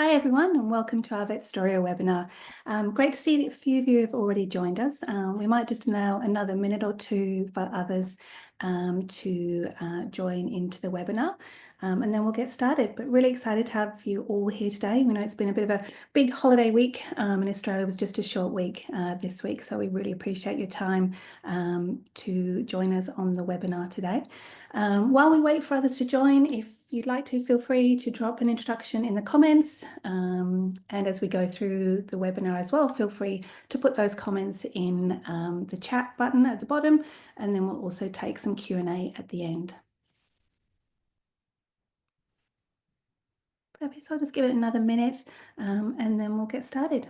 Hi everyone, and welcome to our Vetstoria webinar. Great to see that a few of you have already joined us. We might just allow another minute or two for others to join into the webinar, and then we'll get started. But really excited to have you all here today. We know it's been a bit of a big holiday week in Australia. It was just a short week this week, so we really appreciate your time to join us on the webinar today. While we wait for others to join, if you'd like to, feel free to drop an introduction in the comments. And as we go through the webinar as well, feel free to put those comments in the chat button at the bottom, and then we'll also take some Q&A at the end. Okay, so I'll just give it another minute and then we'll get started.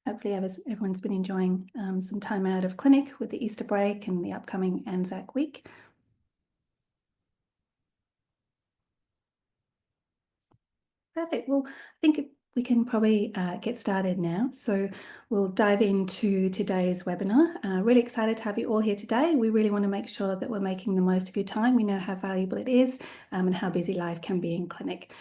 Hopefully everyone's been enjoying some time out of clinic with the Easter break and the upcoming Anzac week. Perfect. Well, I think we can probably get started now. So we'll dive into today's webinar. Really excited to have you all here today. We really want to make sure that we're making the most of your time. We know how valuable it is and how busy life can be in clinic.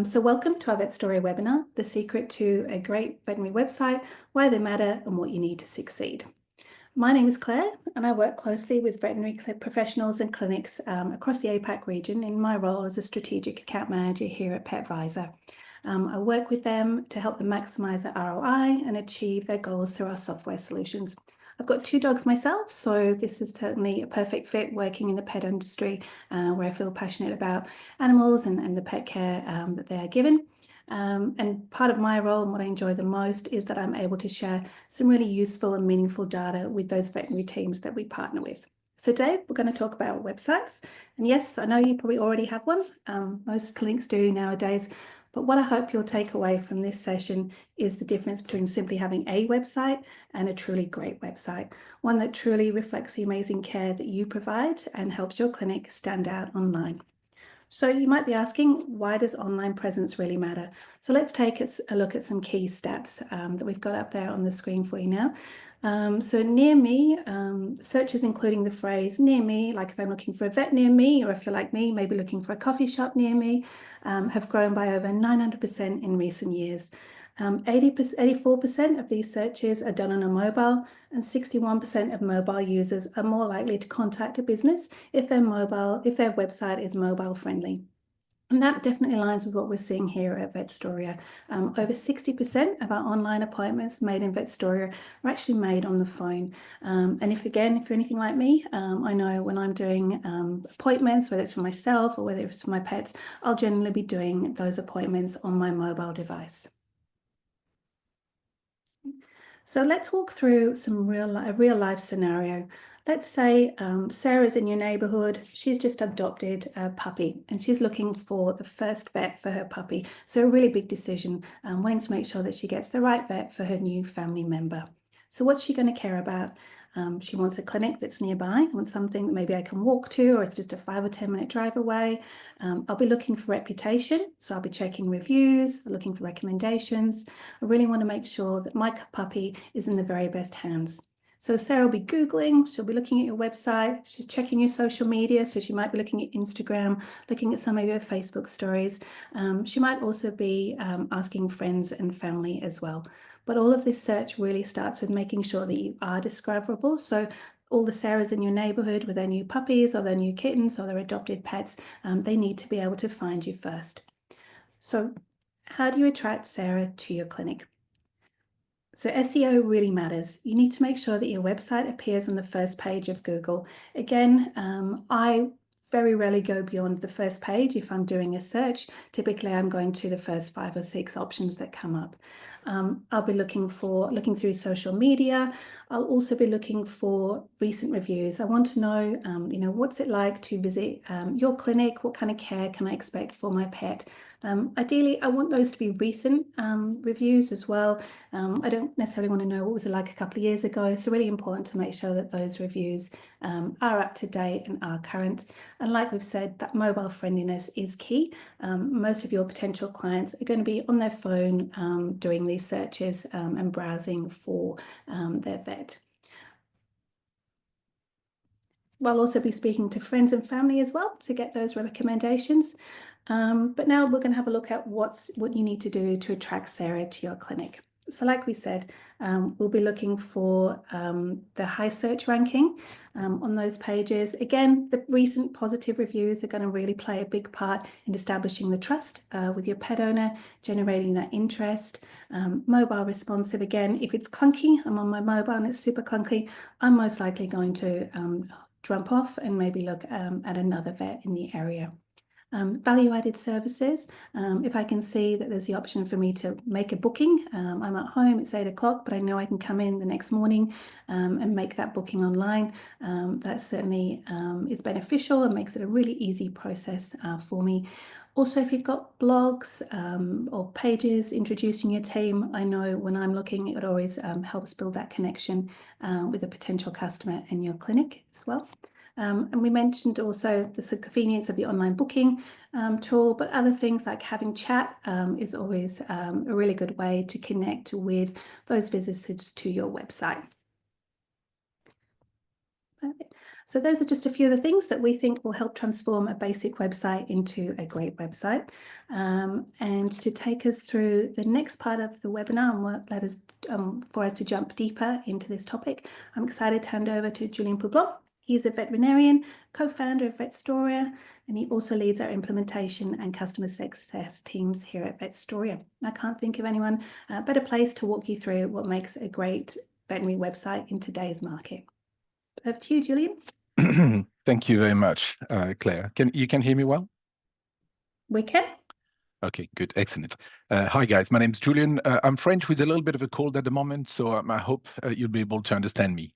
So welcome to our Vetstoria webinar, The Secret to a Great Veterinary Website, Why They Matter and What You Need to Succeed. My name is Claire and I work closely with veterinary professionals and clinics across the APAC region in my role as a strategic account manager here at PetVisor. I work with them to help them maximise their ROI and achieve their goals through our software solutions. I've got 2 dogs myself, so this is certainly a perfect fit working in the pet industry where I feel passionate about animals and the pet care that they are given. And part of my role and what I enjoy the most is that I'm able to share some really useful and meaningful data with those veterinary teams that we partner with. So today we're going to talk about websites. And yes, I know you probably already have one. Most clinics do nowadays. But what I hope you'll take away from this session is the difference between simply having a website and a truly great website, one that truly reflects the amazing care that you provide and helps your clinic stand out online. So you might be asking, why does online presence really matter? So let's take a look at some key stats that we've got up there on the screen for you now. So near me, searches including the phrase near me, like if I'm looking for a vet near me, or if you're like me, maybe looking for a coffee shop near me, have grown by over 900% in recent years. 84% of these searches are done on a mobile, and 61% of mobile users are more likely to contact a business if their website is mobile friendly. And that definitely aligns with what we're seeing here at Vetstoria. Over 60% of our online appointments made in Vetstoria are actually made on the phone. And if you're anything like me, I know when I'm doing appointments, whether it's for myself or whether it's for my pets, I'll generally be doing those appointments on my mobile device. So let's walk through a real life scenario. Let's say Sarah's in your neighborhood. She's just adopted a puppy and she's looking for the first vet for her puppy. So a really big decision, wanting to make sure that she gets the right vet for her new family member. So what's she going to care about? She wants a clinic that's nearby, wants something that maybe I can walk to, or it's just a 5 or 10 minute drive away. I'll be looking for reputation. So I'll be checking reviews, looking for recommendations. I really want to make sure that my puppy is in the very best hands. So Sarah will be Googling, she'll be looking at your website, she's checking your social media, so she might be looking at Instagram, looking at some of your Facebook stories. She might also be asking friends and family as well. But all of this search really starts with making sure that you are discoverable. So all the Sarahs in your neighborhood with their new puppies or their new kittens or their adopted pets, they need to be able to find you first. So how do you attract Sarah to your clinic? So SEO really matters. You need to make sure that your website appears on the first page of Google. Again, I very rarely go beyond the first page if I'm doing a search. Typically, I'm going to the first 5 or 6 options that come up. I'll be looking through social media. I'll also be looking for recent reviews. I want to know, what's it like to visit your clinic? What kind of care can I expect for my pet? Ideally, I want those to be recent reviews as well. I don't necessarily want to know what was it like a couple of years ago. So really important to make sure that those reviews are up to date and are current. And like we've said, that mobile friendliness is key. Most of your potential clients are going to be on their phone doing these searches and browsing for their vet. I'll also be speaking to friends and family as well to get those recommendations. But now we're going to have a look at what you need to do to attract Sarah to your clinic. So like we said, we'll be looking for the high search ranking on those pages. Again, the recent positive reviews are going to really play a big part in establishing the trust with your pet owner, generating that interest. Mobile responsive, again, if it's clunky, I'm on my mobile and it's super clunky, I'm most likely going to jump off and maybe look at another vet in the area. Value-added services, if I can see that there's the option for me to make a booking. I'm at home, it's 8 o'clock, but I know I can come in the next morning and make that booking online. That certainly is beneficial and makes it a really easy process for me. Also, if you've got blogs or pages introducing your team, I know when I'm looking, it always helps build that connection with a potential customer in your clinic as well. And we mentioned also the convenience of the online booking tool, but other things like having chat is always a really good way to connect with those visitors to your website. So those are just a few of the things that we think will help transform a basic website into a great website. And to take us through the next part of the webinar and for us to jump deeper into this topic, I'm excited to hand over to Julien Poublon. He's a veterinarian, co-founder of Vetstoria, and he also leads our implementation and customer success teams here at Vetstoria. And I can't think of anyone better place to walk you through what makes a great veterinary website in today's market. Over to you, Julien. Thank you very much, Claire. You can hear me well? We can. Okay, good, excellent. Hi guys, my name is Julien. I'm French with a little bit of a cold at the moment, so I hope you'll be able to understand me.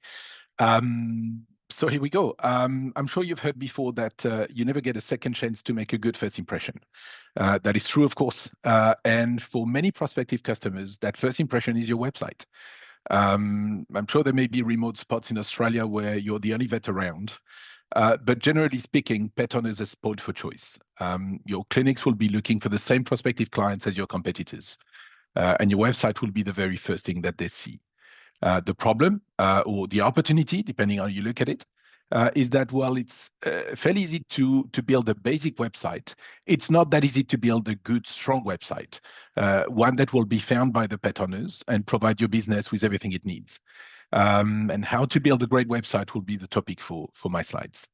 So here we go. I'm sure you've heard before that you never get a second chance to make a good first impression. That is true, of course. And for many prospective customers, that first impression is your website. I'm sure there may be remote spots in Australia where you're the only vet around. But generally speaking, pet owners are spoiled for choice. Your clinics will be looking for the same prospective clients as your competitors. And your website will be the very first thing that they see. The problem or the opportunity, depending on how you look at it, is that while it's fairly easy to build a basic website, it's not that easy to build a good, strong website, one that will be found by the pet owners and provide your business with everything it needs. And how to build a great website will be the topic for my slides.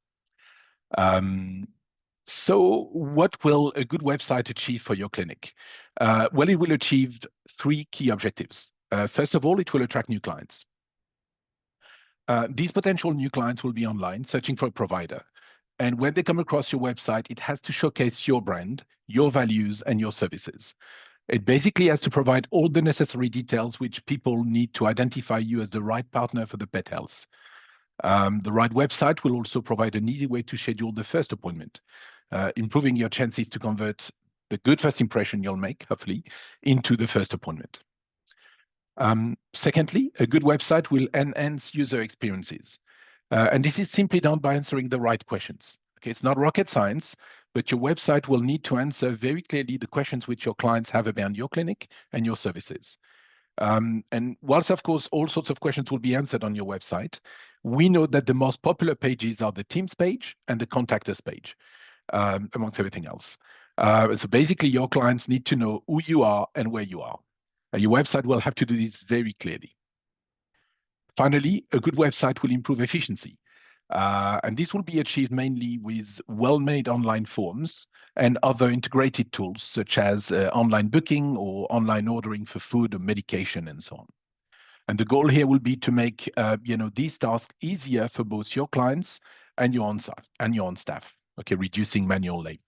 So what will a good website achieve for your clinic? Well, it will achieve 3 key objectives. First of all, it will attract new clients. These potential new clients will be online searching for a provider. And when they come across your website, it has to showcase your brand, your values, and your services. It basically has to provide all the necessary details which people need to identify you as the right partner for the pet health. The right website will also provide an easy way to schedule the first appointment, improving your chances to convert the good first impression you'll make, hopefully, into the first appointment. Secondly, a good website will enhance user experiences. And this is simply done by answering the right questions. Okay, it's not rocket science, but your website will need to answer very clearly the questions which your clients have about your clinic and your services. And whilst, of course, all sorts of questions will be answered on your website, we know that the most popular pages are the Teams page and the Contact Us page, amongst everything else. So basically, your clients need to know who you are and where you are. Your website will have to do this very clearly. Finally, a good website will improve efficiency. And this will be achieved mainly with well-made online forms and other integrated tools, such as online booking or online ordering for food or medication and so on. And the goal here will be to make these tasks easier for both your clients and your own staff. Okay, reducing manual labor.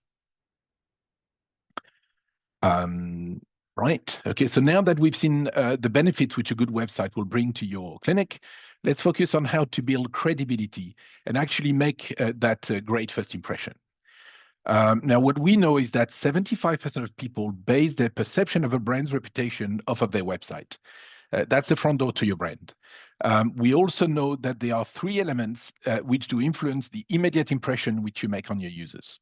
Right. Okay, so now that we've seen the benefits which a good website will bring to your clinic, let's focus on how to build credibility and actually make that great first impression. Now, what we know is that 75% of people base their perception of a brand's reputation off of their website. That's the front door to your brand. We also know that there are 3 elements which do influence the immediate impression which you make on your users.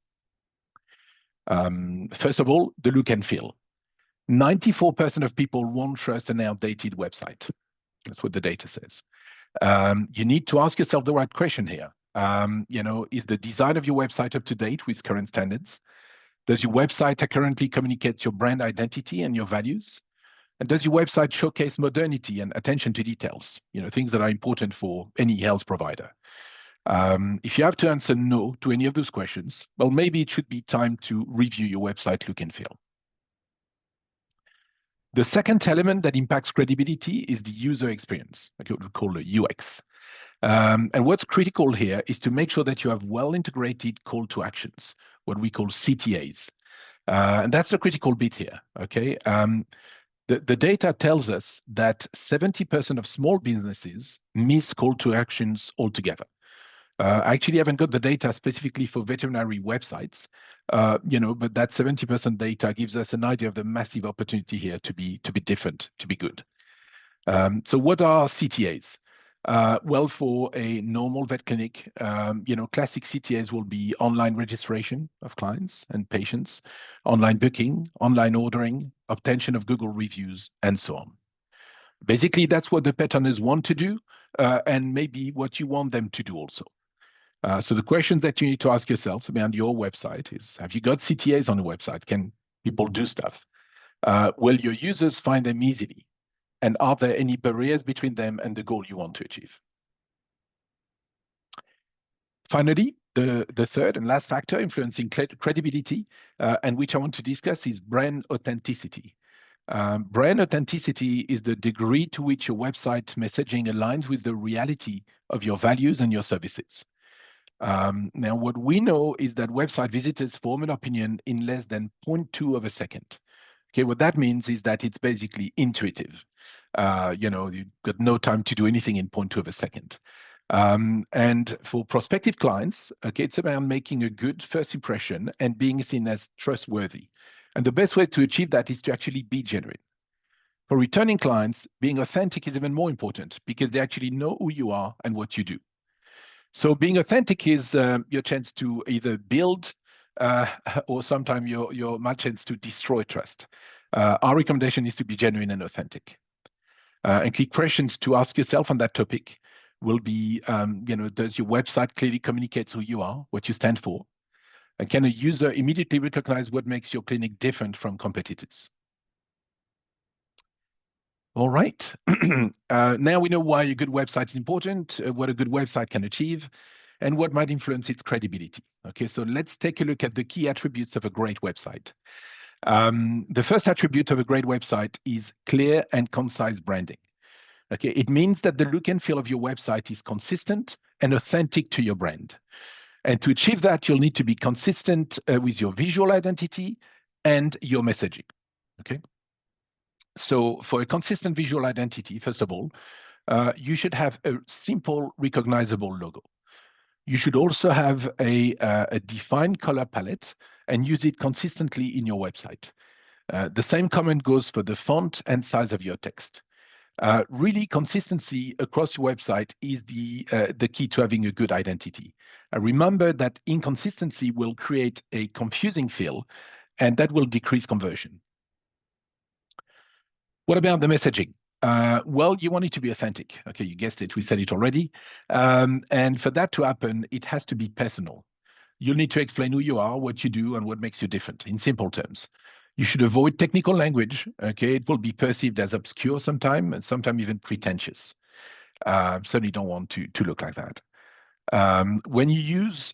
First of all, the look and feel. 94% of people won't trust an outdated website. That's what the data says. You need to ask yourself the right question here. Is the design of your website up to date with current standards? Does your website currently communicate your brand identity and your values? And does your website showcase modernity and attention to details? Things that are important for any health provider. If you have to answer no to any of those questions, well, maybe it should be time to review your website look and feel. The second element that impacts credibility is the user experience, like what we call the UX. And what's critical here is to make sure that you have well-integrated call to actions, what we call CTAs. And that's a critical bit here, okay? The data tells us that 70% of small businesses miss call to actions altogether. I actually haven't got the data specifically for veterinary websites, but that 70% data gives us an idea of the massive opportunity here to be different, to be good. So what are CTAs? Well, for a normal vet clinic, classic CTAs will be online registration of clients and patients, online booking, online ordering, obtention of Google reviews, and so on. Basically, that's what the pet owners want to do, and maybe what you want them to do also. So the question that you need to ask yourself around your website is, have you got CTAs on the website? Can people do stuff? Will your users find them easily? And are there any barriers between them and the goal you want to achieve? Finally, the third and last factor influencing credibility, and which I want to discuss, is brand authenticity. Brand authenticity is the degree to which your website messaging aligns with the reality of your values and your services. Now, what we know is that website visitors form an opinion in less than 0.2 of a second. Okay, what that means is that it's basically intuitive. You've got no time to do anything in 0.2 of a second. And for prospective clients, okay, it's about making a good first impression and being seen as trustworthy. And the best way to achieve that is to actually be genuine. For returning clients, being authentic is even more important because they actually know who you are and what you do. So being authentic is your chance to either build or sometimes your my chance to destroy trust. Our recommendation is to be genuine and authentic. And key questions to ask yourself on that topic will be, does your website clearly communicate who you are, what you stand for? And can a user immediately recognize what makes your clinic different from competitors? All right. Now we know why a good website is important, what a good website can achieve, and what might influence its credibility. Okay, so let's take a look at the key attributes of a great website. The first attribute of a great website is clear and concise branding. Okay, it means that the look and feel of your website is consistent and authentic to your brand. And to achieve that, you'll need to be consistent with your visual identity and your messaging. Okay. So for a consistent visual identity, first of all, you should have a simple, recognizable logo. You should also have a defined color palette and use it consistently in your website. The same comment goes for the font and size of your text. Really, consistency across your website is the key to having a good identity. Remember that inconsistency will create a confusing feel, and that will decrease conversion. What about the messaging? Well, you want it to be authentic. Okay, you guessed it. We said it already. And for that to happen, it has to be personal. You'll need to explain who you are, what you do, and what makes you different in simple terms. You should avoid technical language. Okay, it will be perceived as obscure sometimes, and sometimes even pretentious. Certainly don't want to look like that. When you use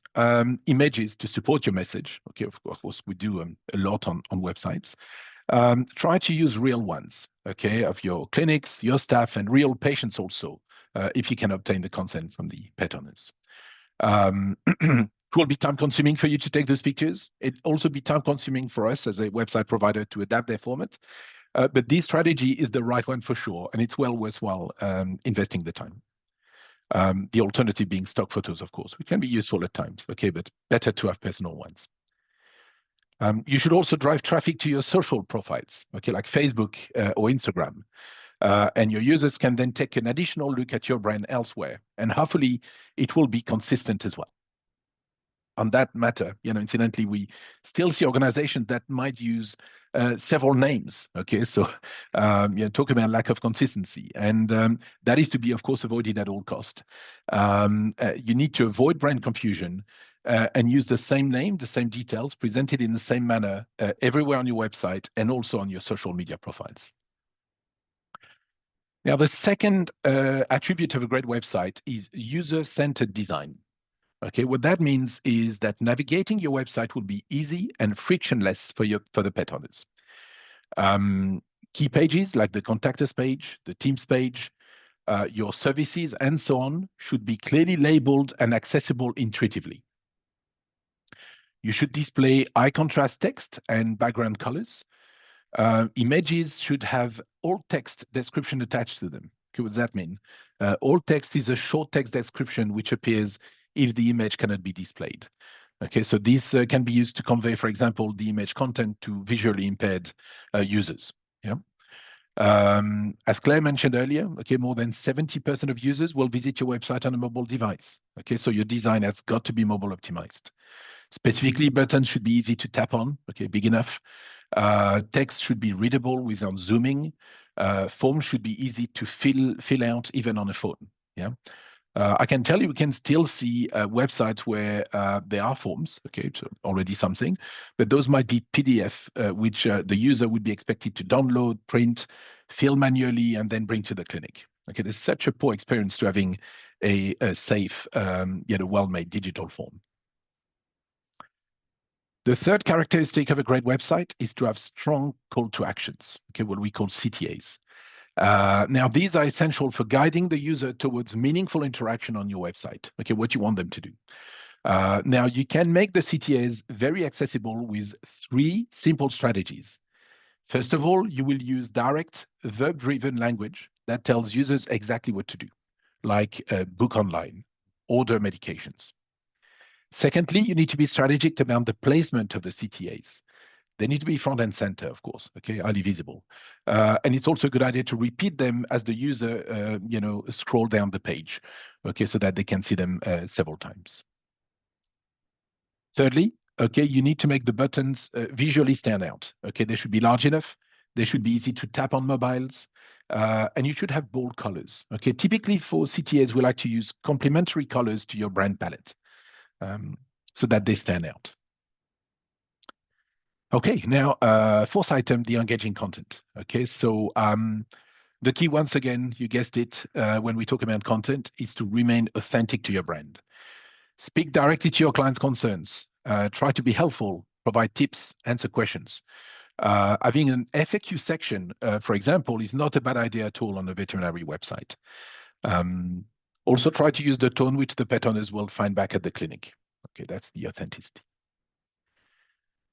images to support your message, okay, of course we do a lot on websites. Try to use real ones, okay, of your clinics, your staff, and real patients also, if you can obtain the consent from the pet owners. It will be time consuming for you to take those pictures. It also be time consuming for us as a website provider to adapt their format. But this strategy is the right one for sure, and it's well worthwhile investing the time. The alternative being stock photos, of course, which can be useful at times, okay, but better to have personal ones. You should also drive traffic to your social profiles, okay, like Facebook or Instagram. And your users can then take an additional look at your brand elsewhere. And hopefully it will be consistent as well. On that matter, incidentally, we still see organizations that might use several names. Okay, so talk about lack of consistency, and that is to be, of course, avoided at all cost. You need to avoid brand confusion and use the same name, the same details, presented in the same manner everywhere on your website and also on your social media profiles. Now, the second attribute of a great website is user-centered design. Okay, what that means is that navigating your website will be easy and frictionless for the pet owners. Key pages like the contact us page, the teams page, your services, and so on should be clearly labeled and accessible intuitively. You should display high contrast text and background colors. Images should have alt text description attached to them. Okay, what does that mean? Alt text is a short text description which appears if the image cannot be displayed. Okay, so this can be used to convey, for example, the image content to visually impaired users. Yeah. As Claire mentioned earlier, okay, more than 70% of users will visit your website on a mobile device. Okay, so your design has got to be mobile optimized. Specifically, buttons should be easy to tap on, okay, big enough. Text should be readable without zooming. Forms should be easy to fill out even on a phone. Yeah. I can tell you we can still see websites where there are forms, okay, so already something, but those might be PDF, which the user would be expected to download, print, fill manually, and then bring to the clinic. Okay, there's such a poor experience to having a safe, yet a well-made digital form. The third characteristic of a great website is to have strong call to actions, okay, what we call CTAs. Now, these are essential for guiding the user towards meaningful interaction on your website, okay, what you want them to do. Now, you can make the CTAs very accessible with 3 simple strategies. First of all, you will use direct verb-driven language that tells users exactly what to do, like book online, order medications. Secondly, you need to be strategic about the placement of the CTAs. They need to be front and center, of course, okay, highly visible. And it's also a good idea to repeat them as the user, scroll down the page, okay, so that they can see them several times. Thirdly, okay, you need to make the buttons visually stand out. Okay, they should be large enough. They should be easy to tap on mobiles. And you should have bold colors. Okay, typically for CTAs, we like to use complementary colors to your brand palette so that they stand out. Okay, now, fourth item, the engaging content. Okay, so the key, once again, you guessed it, when we talk about content, is to remain authentic to your brand. Speak directly to your clients' concerns. Try to be helpful, provide tips, answer questions. Having an FAQ section, for example, is not a bad idea at all on a veterinary website. Also, try to use the tone which the pet owners will find back at the clinic. Okay, that's the authenticity.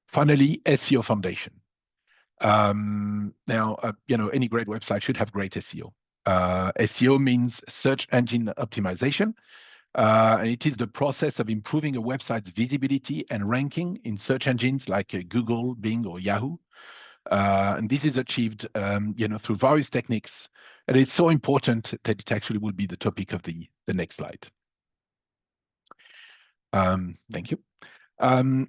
Finally, SEO foundation. Now, any great website should have great SEO. SEO means search engine optimization. And it is the process of improving a website's visibility and ranking in search engines like Google, Bing, or Yahoo. And this is achieved, through various techniques. And it's so important that it actually will be the topic of the next slide. Thank you.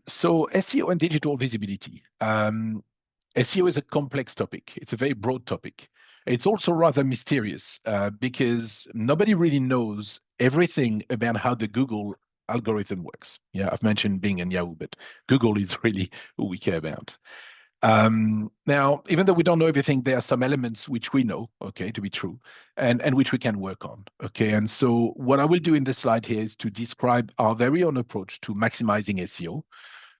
So SEO and digital visibility. SEO is a complex topic. It's a very broad topic. It's also rather mysterious because nobody really knows everything about how the Google algorithm works. Yeah, I've mentioned Bing and Yahoo, but Google is really who we care about. Now, even though we don't know everything, there are some elements which we know, okay, to be true, and which we can work on, okay? And so what I will do in this slide here is to describe our very own approach to maximizing SEO,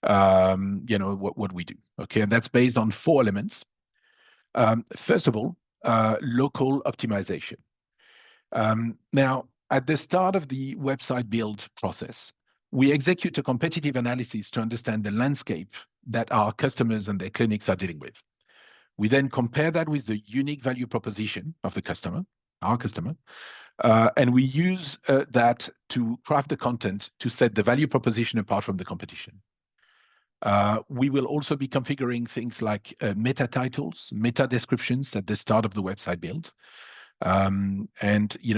what we do, okay? And that's based on 4 elements. First of all, local optimization. Now, at the start of the website build process, we execute a competitive analysis to understand the landscape that our customers and their clinics are dealing with. We then compare that with the unique value proposition of the customer, our customer, and we use that to craft the content to set the value proposition apart from the competition. We will also be configuring things like meta titles, meta descriptions at the start of the website build. And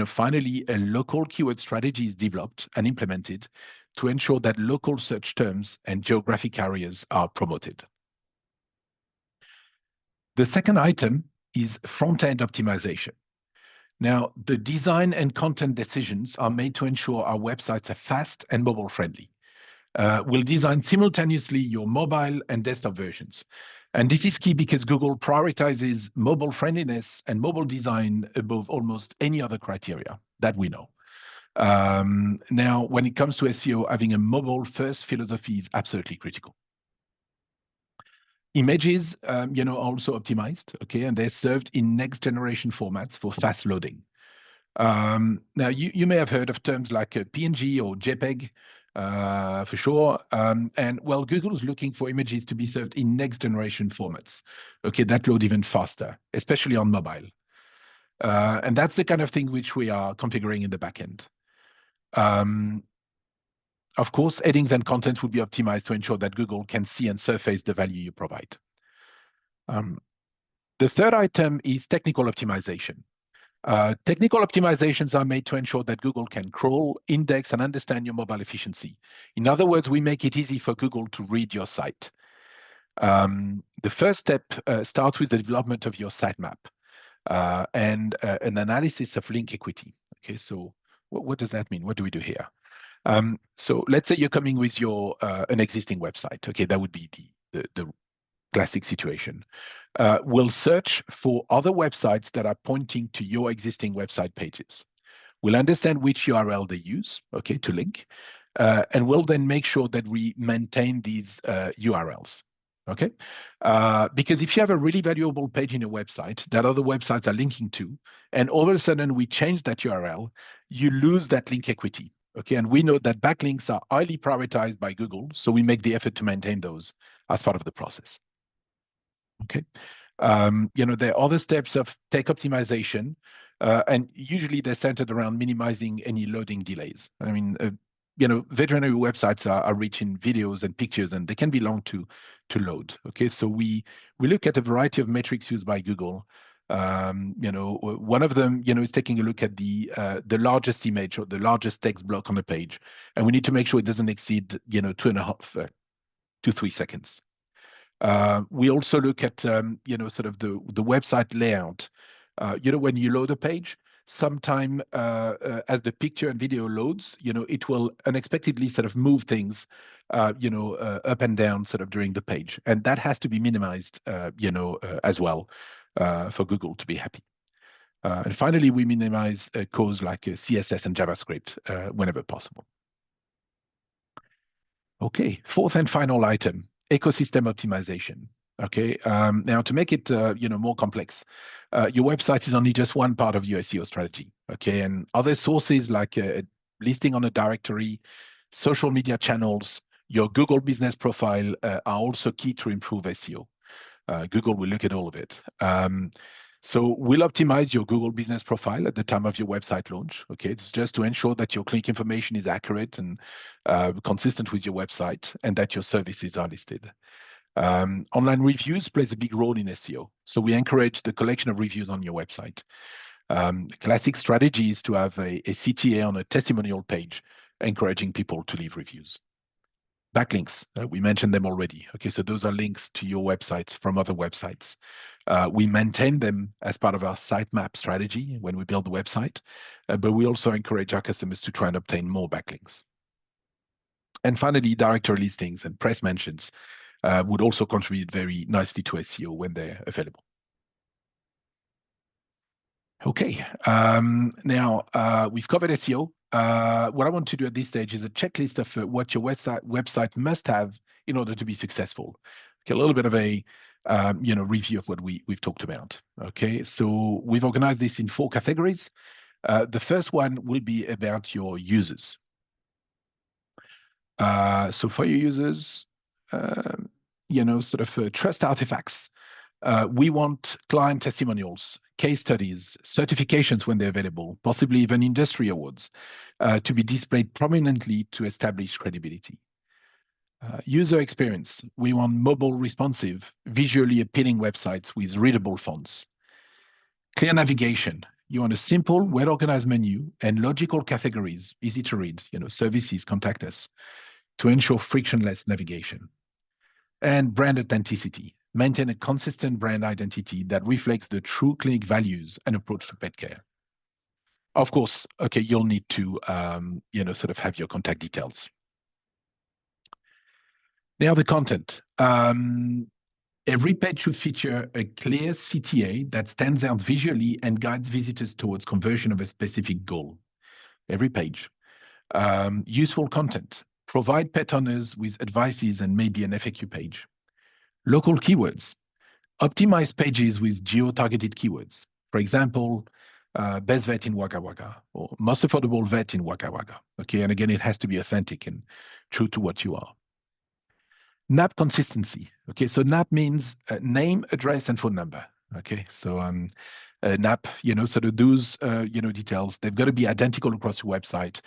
finally, a local keyword strategy is developed and implemented to ensure that local search terms and geographic areas are promoted. The second item is front-end optimization. Now, the design and content decisions are made to ensure our websites are fast and mobile-friendly. We'll design simultaneously your mobile and desktop versions. And this is key because Google prioritizes mobile friendliness and mobile design above almost any other criteria that we know. Now, when it comes to SEO, having a mobile-first philosophy is absolutely critical. Images, are also optimized, okay, and they're served in next-generation formats for fast loading. Now, you may have heard of terms like PNG or JPEG, for sure. And well, Google is looking for images to be served in next-generation formats, okay, that load even faster, especially on mobile. And that's the kind of thing which we are configuring in the backend. Of course, headings and content will be optimized to ensure that Google can see and surface the value you provide. The third item is technical optimization. Technical optimizations are made to ensure that Google can crawl, index, and understand your mobile efficiency. In other words, we make it easy for Google to read your site. The first step starts with the development of your sitemap and an analysis of link equity. Okay, so what does that mean? What do we do here? So let's say you're coming with your an existing website. Okay, that would be the classic situation. We'll search for other websites that are pointing to your existing website pages. We'll understand which URL they use, okay, to link, and we'll then make sure that we maintain these URLs, okay? Because if you have a really valuable page in your website that other websites are linking to, and all of a sudden we change that URL, you lose that link equity, okay? And we know that backlinks are highly prioritized by Google, so we make the effort to maintain those as part of the process. Okay, there are other steps of tech optimization, and usually they're centered around minimizing any loading delays. I mean, veterinary websites are rich in videos and pictures, and they can be long to load. Okay, so we look at a variety of metrics used by Google. One of them, is taking a look at the largest image or the largest text block on the page, and we need to make sure it doesn't exceed 2.5 to 3 seconds. We also look at, sort of the website layout. When you load a page, sometime as the picture and video loads, it will unexpectedly sort of move things, up and down sort of during the page. And that has to be minimized, as well, for Google to be happy. And finally, we minimize codes like CSS and JavaScript whenever possible. Okay, fourth and final item, ecosystem optimization. Okay, now to make it more complex, your website is only just one part of your SEO strategy. Okay, and other sources like listing on a directory, social media channels, your Google business profile are also key to improve SEO. Google will look at all of it. So we'll optimize your Google business profile at the time of your website launch. Okay, it's just to ensure that your click information is accurate and consistent with your website, and that your services are listed. Online reviews plays a big role in SEO. So we encourage the collection of reviews on your website. Classic strategy is to have a CTA on a testimonial page, encouraging people to leave reviews. Backlinks, we mentioned them already. Okay, so those are links to your website from other websites. We maintain them as part of our sitemap strategy when we build the website, but we also encourage our customers to try and obtain more backlinks. And finally, directory listings and press mentions would also contribute very nicely to SEO when they're available. Okay, now we've covered SEO. What I want to do at this stage is a checklist of what your website must have in order to be successful. Okay, a little bit of a review of what we've talked about. Okay, so we've organized this in 4 categories. The first one will be about your users. So for your users, trust artifacts. We want client testimonials, case studies, certifications when they're available, possibly even industry awards, to be displayed prominently to establish credibility. User experience. We want mobile responsive, visually appealing websites with readable fonts. Clear navigation. You want a simple, well-organized menu and logical categories, easy to read, services, contact us, to ensure frictionless navigation. And brand authenticity. maintain a consistent brand identity that reflects the true clinic values and approach to pet care. Of course, okay, you'll need to, sort of have your contact details. Now the content. Every page should feature a clear CTA that stands out visually and guides visitors towards conversion of a specific goal. Every page. Useful content. Provide pet owners with advices and maybe an FAQ page. Local keywords. Optimize pages with geo-targeted keywords. For example, best vet in Wagga Wagga or most affordable vet in Wagga Wagga. Okay, and again, it has to be authentic and true to what you are. NAP consistency. Okay, so NAP means name, address, and phone number. Okay, so NAP, sort of those, details, they've got to be identical across your website,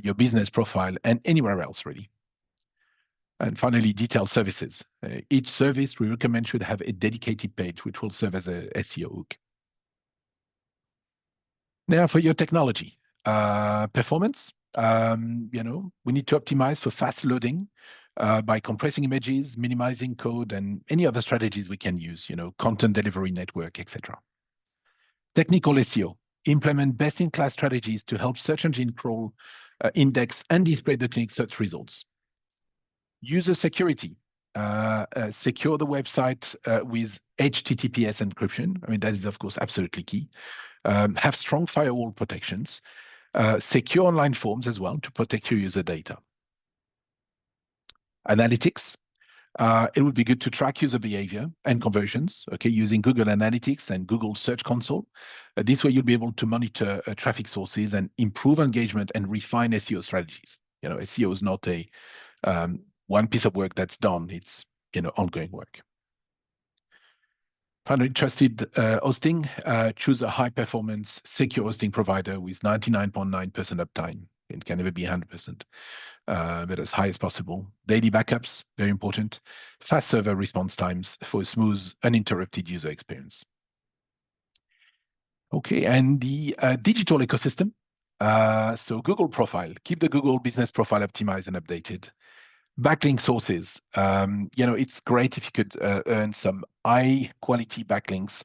your business profile, and anywhere else, really. And finally, detailed services. Each service we recommend should have a dedicated page, which will serve as a SEO hook. Now for your technology, performance. We need to optimize for fast loading by compressing images, minimizing code, and any other strategies we can use, content delivery network, etc. Technical SEO. Implement best-in-class strategies to help search engine crawl, index, and display the clinic search results. User security. Secure the website with HTTPS encryption. I mean, that is, of course, absolutely key. Have strong firewall protections. Secure online forms as well to protect your user data. Analytics. It would be good to track user behavior and conversions, okay, using Google Analytics and Google Search Console. This way, you'll be able to monitor traffic sources and improve engagement and refine SEO strategies. SEO is not a one piece of work that's done. It's ongoing work. Finally, trusted hosting. Choose a high-performance, secure hosting provider with 99.9% uptime. It can never be 100%, but as high as possible. Daily backups, very important. Fast server response times for a smooth, uninterrupted user experience. Okay, and the digital ecosystem. So Google profile. Keep the Google business profile optimized and updated. Backlink sources. It's great if you could earn some high-quality backlinks.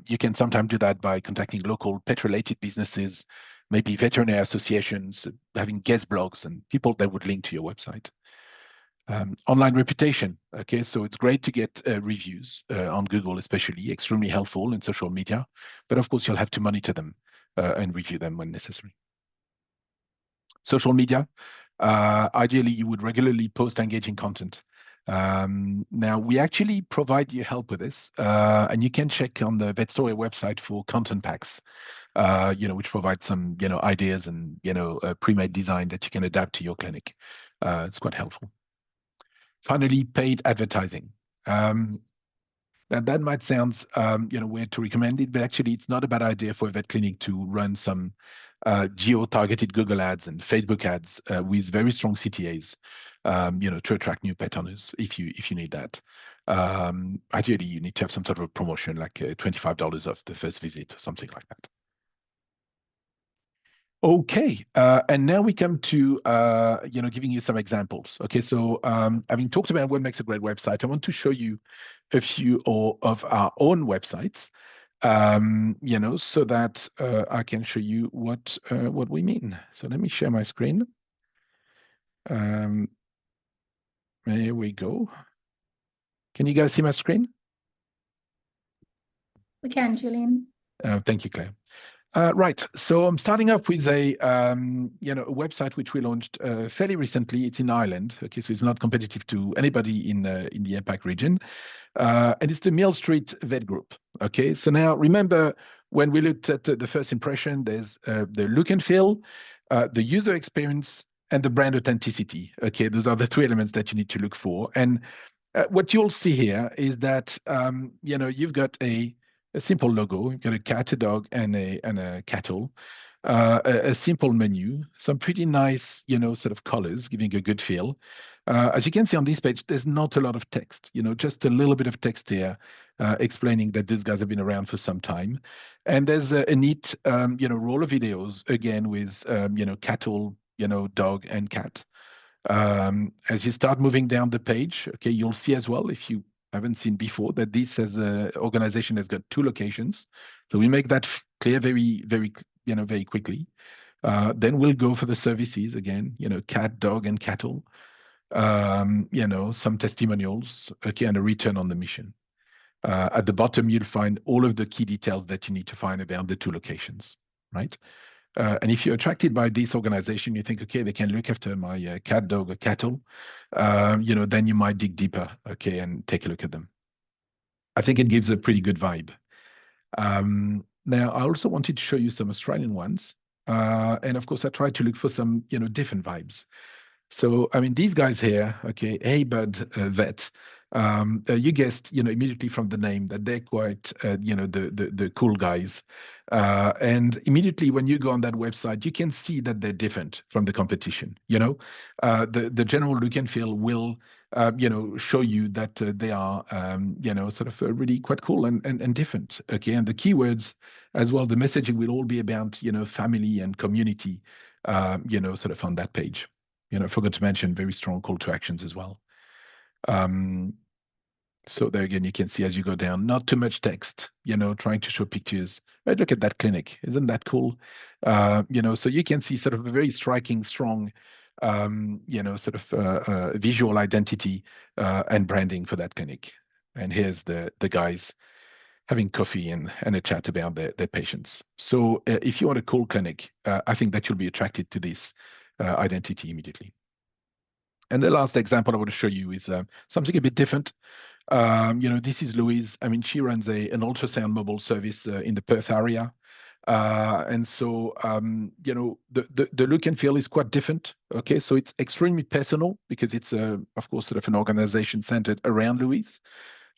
You can sometimes do that by contacting local pet-related businesses, maybe veterinary associations, having guest blogs and people that would link to your website. Online reputation. Okay, so it's great to get reviews on Google, especially, extremely helpful in social media. But of course, you'll have to monitor them and review them when necessary. Social media. Ideally, you would regularly post engaging content. Now, we actually provide you help with this, and you can check on the Vetstoria website for content packs, which provide some, ideas and, pre-made design that you can adapt to your clinic. It's quite helpful. Finally, paid advertising. Now, that might sound, weird to recommend it, but actually, it's not a bad idea for a vet clinic to run some geo-targeted Google ads and Facebook ads with very strong CTAs, to attract new pet owners if you need that. Ideally, you need to have some sort of a promotion like $25 off the first visit or something like that. Okay, and now we come to giving you some examples. Okay, so having talked about what makes a great website, I want to show you a few of our own websites, so that I can show you what we mean. So let me share my screen. There we go. Can you guys see my screen? We can, Julian. Thank you, Claire. Right, so I'm starting off with a a website which we launched fairly recently. It's in Ireland, okay, so it's not competitive to anybody in the APAC region, and it's the Mill Street Vet Group. Okay, so now remember when we looked at the first impression, there's the look and feel, the user experience, and the brand authenticity. Okay, those are the three elements that you need to look for. And what you'll see here is that you've got a simple logo. You've got a cat, a dog, and a cattle. A simple menu, some pretty nice, sort of colors, giving a good feel. As you can see on this page, there's not a lot of text, just a little bit of text here explaining that these guys have been around for some time. And there's a neat, roll of videos, again, with, cattle, dog and cat. As you start moving down the page, okay, you'll see as well, if you I haven't seen before that this as an organization has got 2 locations. So we make that clear very quickly. Then we'll go for the services again, cat, dog, and cattle. Some testimonials, okay, and a return on the mission. At the bottom, you'll find all of the key details that you need to find about the 2 locations, right? And if you're attracted by this organization, you think, okay, they can look after my cat, dog, or cattle, then you might dig deeper, okay, and take a look at them. I think it gives a pretty good vibe. Now, I also wanted to show you some Australian ones. And of course, I tried to look for some, different vibes. So, I mean, these guys here, okay, Hey Bud Vet, you guessed, immediately from the name that they're quite, the cool guys. And immediately when you go on that website, you can see that they're different from the competition. The general look and feel will, show you that they are, sort of really quite cool and different. Okay, and the keywords as well, the messaging will all be about, family and community, sort of on that page. I forgot to mention very strong call to actions as well. So there again, you can see as you go down, not too much text, trying to show pictures. Right, look at that clinic. Isn't that cool? So you can see sort of a very striking, strong, sort of visual identity and branding for that clinic. And here's the guys having coffee and a chat about their patients. So if you want a cool clinic, I think that you'll be attracted to this identity immediately. And the last example I want to show you is something a bit different. This is Louise. I mean, she runs an ultrasound mobile service in the Perth area. And so, the look and feel is quite different. Okay, so it's extremely personal because it's, of course, sort of an organization centered around Louise.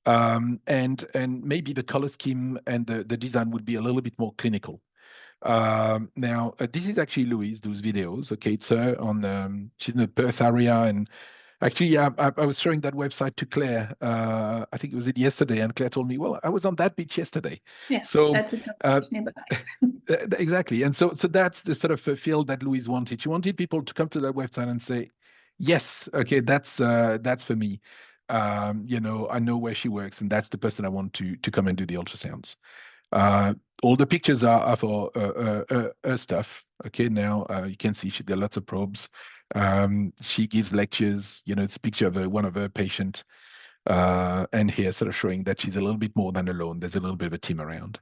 And maybe the color scheme and the design would be a little bit more clinical. Now, this is actually Louise, those videos. Okay, it's her on, she's in the Perth area. And actually, yeah, I was showing that website to Claire. I think it was yesterday. And Claire told me, well, I was on that beach yesterday. Yeah, So, that's a beach nearby. exactly. And so that's the sort of feel that Louise wanted. She wanted people to come to that website and say, yes, okay, that's for me. I know where she works, and that's the person I want to come and do the ultrasounds. All the pictures are for her stuff. Okay, now you can see she did lots of probes. She gives lectures. It's a picture of one of her patient, and here sort of showing that she's a little bit more than alone. There's a little bit of a team around.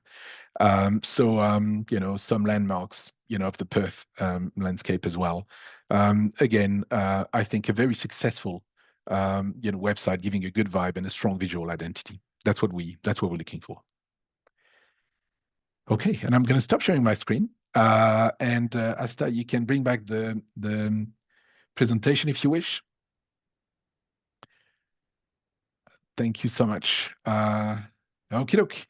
Some landmarks, of the Perth landscape as well. Again, I think a very successful, website, giving a good vibe and a strong visual identity. That's what we're looking for. Okay, and I'm going to stop sharing my screen. And Asta, you can bring back the presentation if you wish. Thank you so much. Okie doke.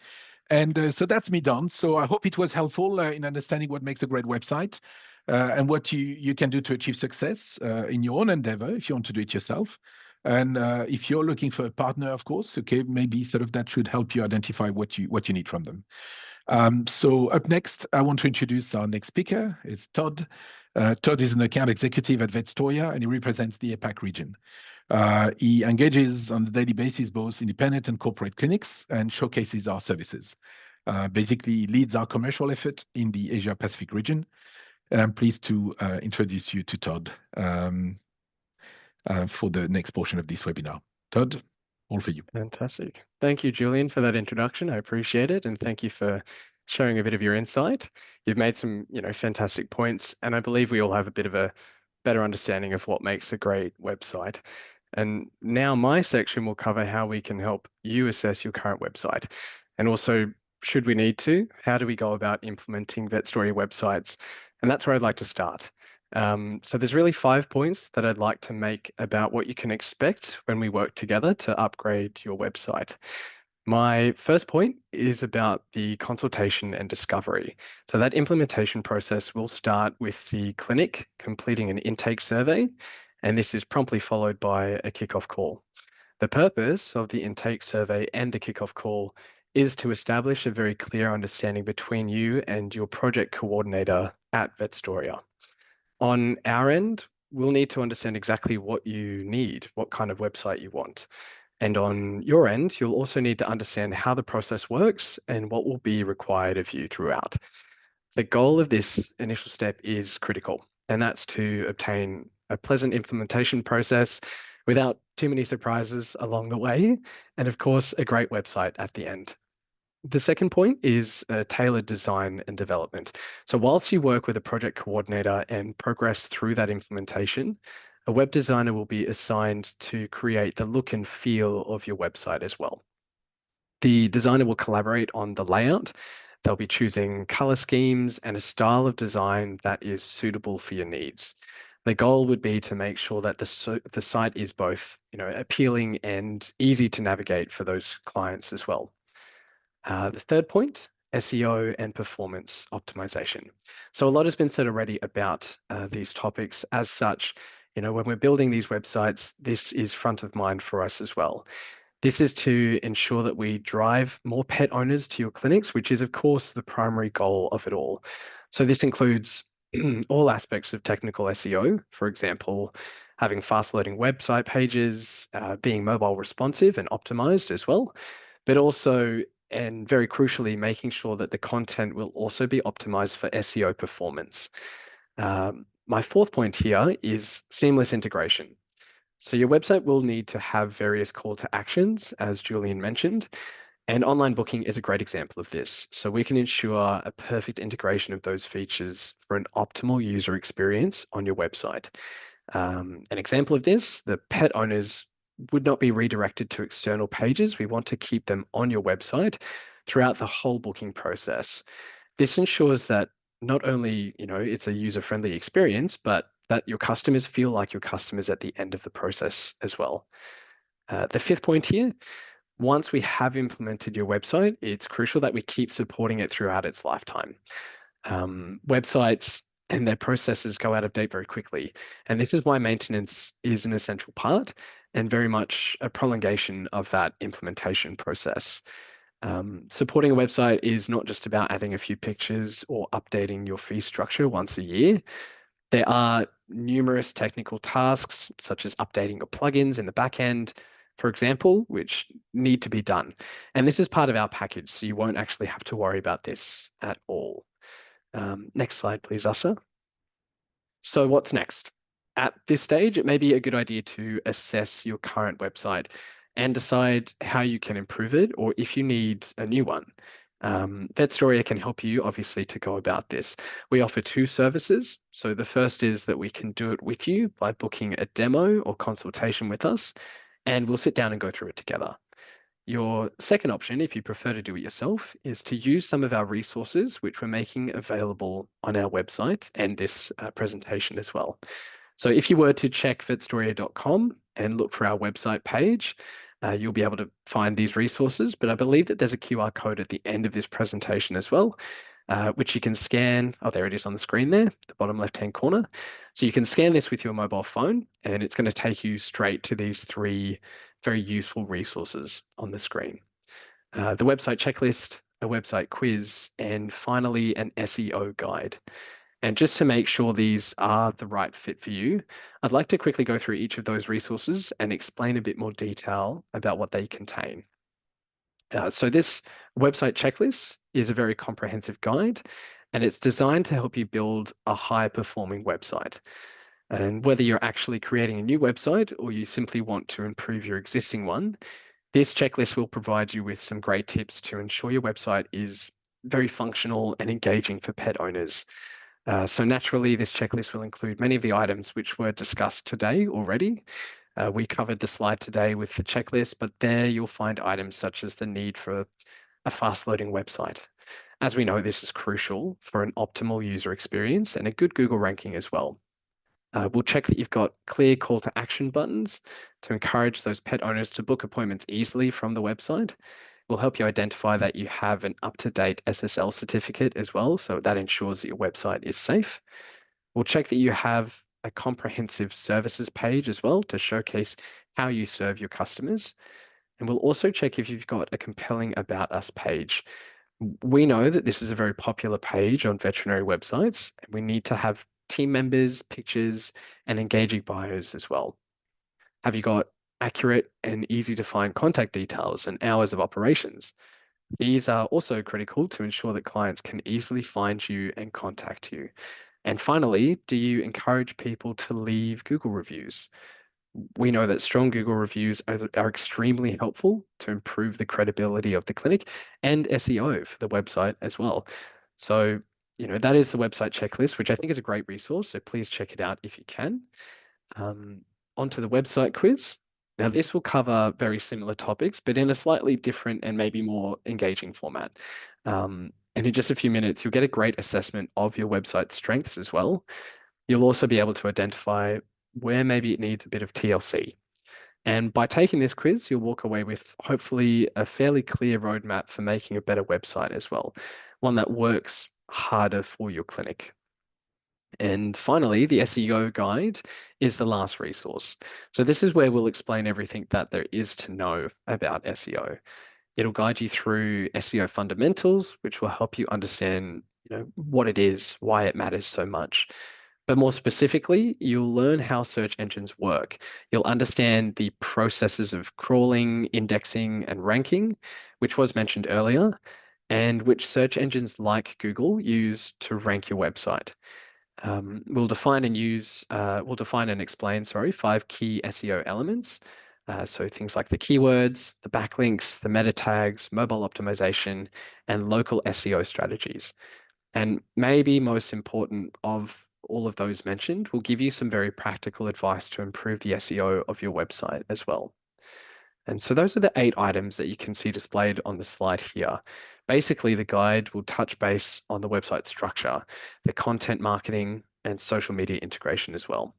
And so that's me done. So I hope it was helpful in understanding what makes a great website and what you can do to achieve success in your own endeavor if you want to do it yourself. And if you're looking for a partner, of course, okay, maybe sort of that should help you identify what you need from them. So up next, I want to introduce our next speaker. It's Todd. Todd is an account executive at Vetstoria, and he represents the APAC region. He engages on a daily basis both independent and corporate clinics and showcases our services. Basically, he leads our commercial effort in the Asia Pacific region. And I'm pleased to introduce you to Todd for the next portion of this webinar. Todd, all for you. Fantastic. Thank you, Julian, for that introduction. I appreciate it. And thank you for sharing a bit of your insight. You've made some, fantastic points. And I believe we all have a bit of a better understanding of what makes a great website. And now my section will cover how we can help you assess your current website. And also, should we need to, how do we go about implementing Vetstoria websites? And that's where I'd like to start. So there's really 5 points that I'd like to make about what you can expect when we work together to upgrade your website. My first point is about the consultation and discovery. So that implementation process will start with the clinic completing an intake survey, and this is promptly followed by a kickoff call. The purpose of the intake survey and the kickoff call is to establish a very clear understanding between you and your project coordinator at Vetstoria. On our end, we'll need to understand exactly what you need, what kind of website you want. And on your end, you'll also need to understand how the process works and what will be required of you throughout. The goal of this initial step is critical, and that's to obtain a pleasant implementation process without too many surprises along the way, and of course, a great website at the end. The second point is tailored design and development. So whilst you work with a project coordinator and progress through that implementation, a web designer will be assigned to create the look and feel of your website as well. The designer will collaborate on the layout. They'll be choosing color schemes and a style of design that is suitable for your needs. The goal would be to make sure that the site is both, appealing and easy to navigate for those clients as well. The third point, SEO and performance optimization. So a lot has been said already about these topics. As such, when we're building these websites, this is front of mind for us as well. This is to ensure that we drive more pet owners to your clinics, which is, of course, the primary goal of it all. So this includes all aspects of technical SEO, for example, having fast loading website pages, being mobile responsive and optimized as well, but also, and very crucially, making sure that the content will also be optimized for SEO performance. My fourth point here is seamless integration. So your website will need to have various call to actions, as Julian mentioned, and online booking is a great example of this. So we can ensure a perfect integration of those features for an optimal user experience on your website. An example of this, the pet owners would not be redirected to external pages. We want to keep them on your website throughout the whole booking process. This ensures that not only, it's a user-friendly experience, but that your customers feel like your customers at the end of the process as well. The fifth point here, once we have implemented your website, it's crucial that we keep supporting it throughout its lifetime. Websites and their processes go out of date very quickly. And this is why maintenance is an essential part and very much a prolongation of that implementation process. Supporting a website is not just about adding a few pictures or updating your fee structure once a year. There are numerous technical tasks, such as updating your plugins in the back end, for example, which need to be done. And this is part of our package, so you won't actually have to worry about this at all. Next slide, please, Asa. So what's next? At this stage, it may be a good idea to assess your current website and decide how you can improve it or if you need a new one. Vetstoria can help you, obviously, to go about this. We offer two services. So the first is that we can do it with you by booking a demo or consultation with us, and we'll sit down and go through it together. Your second option, if you prefer to do it yourself, is to use some of our resources, which we're making available on our website and this presentation as well. So if you were to check vetstoria.com and look for our website page, you'll be able to find these resources, but I believe that there's a QR code at the end of this presentation as well, which you can scan. Oh, there it is on the screen there, the bottom left-hand corner. So you can scan this with your mobile phone, and it's going to take you straight to these three very useful resources on the screen. The website checklist, a website quiz, and finally an SEO guide. And just to make sure these are the right fit for you, I'd like to quickly go through each of those resources and explain a bit more detail about what they contain. So this website checklist is a very comprehensive guide, and it's designed to help you build a high-performing website. And whether you're actually creating a new website or you simply want to improve your existing one, this checklist will provide you with some great tips to ensure your website is very functional and engaging for pet owners. So naturally, this checklist will include many of the items which were discussed today already. We covered the slide today with the checklist, but there you'll find items such as the need for a fast-loading website. As we know, this is crucial for an optimal user experience and a good Google ranking as well. We'll check that you've got clear call to action buttons to encourage those pet owners to book appointments easily from the website. We'll help you identify that you have an up-to-date SSL certificate as well, so that ensures that your website is safe. We'll check that you have a comprehensive services page as well to showcase how you serve your customers. And we'll also check if you've got a compelling About Us page. We know that this is a very popular page on veterinary websites, and we need to have team members, pictures, and engaging bios as well. Have you got accurate and easy to find contact details and hours of operations. These are also critical to ensure that clients can easily find you and contact you. And finally, do you encourage people to leave Google reviews? We know that strong Google reviews are extremely helpful to improve the credibility of the clinic and SEO for the website as well. So, that is the website checklist, which I think is a great resource. So please check it out if you can. Onto the website quiz. Now, this will cover very similar topics, but in a slightly different and maybe more engaging format. And in just a few minutes, you'll get a great assessment of your website strengths as well. You'll also be able to identify where maybe it needs a bit of TLC. And by taking this quiz, you'll walk away with hopefully a fairly clear roadmap for making a better website as well, one that works harder for your clinic. And finally, the SEO guide is the last resource. So this is where we'll explain everything that there is to know about SEO. It'll guide you through SEO fundamentals, which will help you understand, what it is, why it matters so much. But more specifically, you'll learn how search engines work. You'll understand the processes of crawling, indexing, and ranking, which was mentioned earlier, and which search engines like Google use to rank your website. We'll define and explain, 5 key SEO elements. So things like the keywords, the backlinks, the meta tags, mobile optimization, and local SEO strategies. And maybe most important of all of those mentioned, we'll give you some very practical advice to improve the SEO of your website as well. And so those are the 8 items that you can see displayed on the slide here. Basically, the guide will touch base on the website structure, the content marketing, and social media integration as well.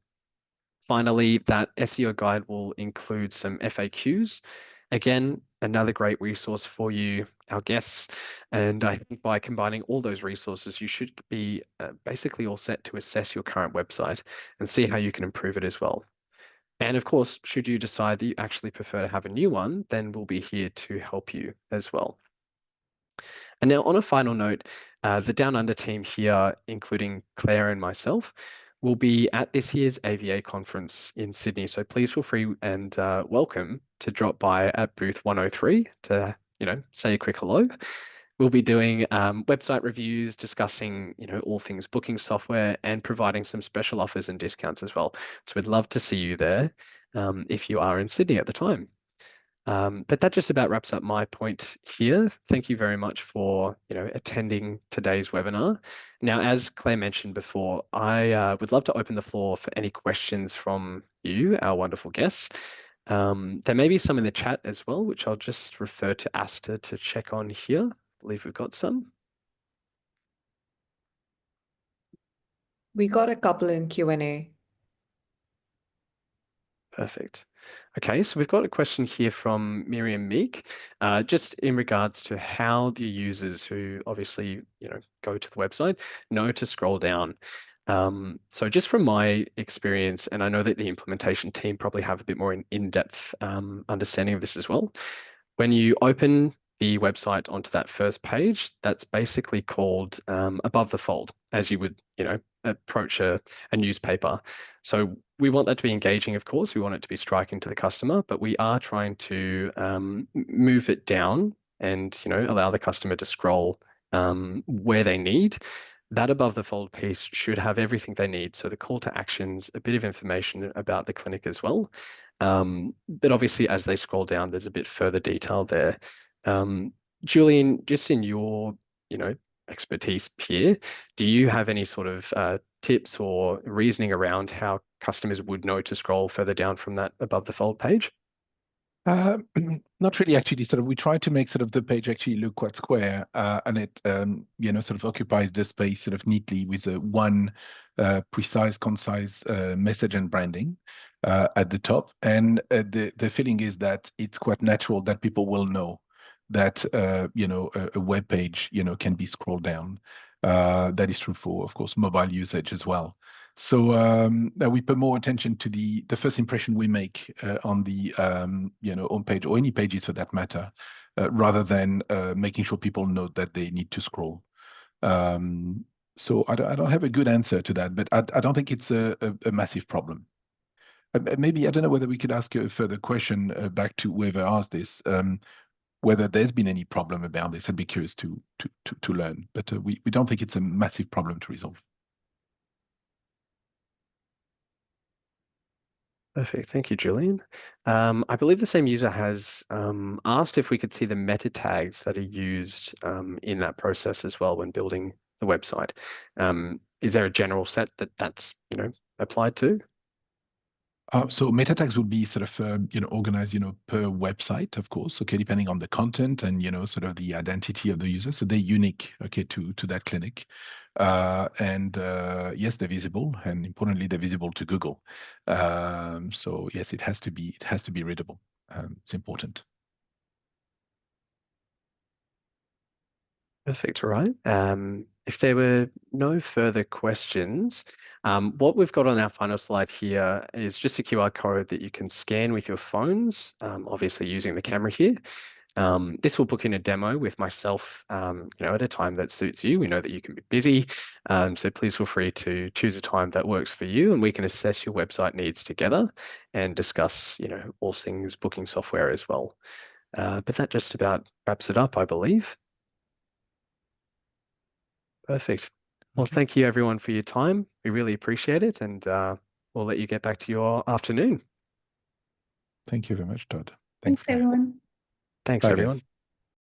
Finally, that SEO guide will include some FAQs. Again, another great resource for you, our guests. And I think by combining all those resources, you should be basically all set to assess your current website and see how you can improve it as well. And of course, should you decide that you actually prefer to have a new one, then we'll be here to help you as well. And now on a final note, the Down Under team here, including Claire and myself, will be at this year's AVA conference in Sydney. So please feel free and welcome to drop by at booth 103 to, say a quick hello. We'll be doing website reviews, discussing, all things booking software, and providing some special offers and discounts as well. So we'd love to see you there if you are in Sydney at the time. But that just about wraps up my point here. Thank you very much for attending today's webinar. Now, as Claire mentioned before, I would love to open the floor for any questions from you, our wonderful guests. There may be some in the chat as well, which I'll just refer to Asta to check on here. I believe we've got some. We got a couple in Q&A. Perfect. Okay, so we've got a question here from Miriam Meek, just in regards to how the users who obviously, go to the website know to scroll down. So just from my experience, and I know that the implementation team probably have a bit more in-depth understanding of this as well. When you open the website onto that first page, that's basically called above the fold, as you would, approach a newspaper. So we want that to be engaging, of course. We want it to be striking to the customer, but we are trying to move it down and, allow the customer to scroll where they need. That above the fold piece should have everything they need. So the call to actions, a bit of information about the clinic as well. But obviously, as they scroll down, there's a bit further detail there. Julian, just in your, expertise here, do you have any sort of tips or reasoning around how customers would know to scroll further down from that above the fold page? Not really, actually. We try to make the page actually look quite square, and it occupies the space neatly with one precise, concise message and branding at the top. And the feeling is that it's quite natural that people will know that a web page can be scrolled down. That is true for, of course, mobile usage as well. So we pay more attention to the first impression we make on the homepage or any pages for that matter, rather than making sure people know that they need to scroll. So I don't have a good answer to that, but I don't think it's a massive problem. Maybe, I don't know whether we could ask a further question back to whoever asked this, whether there's been any problem about this. I'd be curious to learn, but we don't think it's a massive problem to resolve. Perfect. Thank you, Julian. I believe the same user has asked if we could see the meta tags that are used in that process as well when building the website. Is there a general set that's applied to? So meta tags would be sort of organized per website, of course, okay, depending on the content and sort of the identity of the user. So they're unique, okay, to that clinic. And yes, they're visible, and importantly, they're visible to Google. So yes, it has to be readable. It's important. Perfect. All right. If there were no further questions, what we've got on our final slide here is just a QR code that you can scan with your phones, obviously using the camera here. This will book in a demo with myself, at a time that suits you. We know that you can be busy, so please feel free to choose a time that works for you, and we can assess your website needs together and discuss, all things booking software as well. But that just about wraps it up, I believe. Perfect. Well, Okay. thank you everyone for your time. We really appreciate it, and we'll let you get back to your afternoon. Thank you very much, Todd. Thanks, guys. everyone. Thanks, Bye, everyone. guys.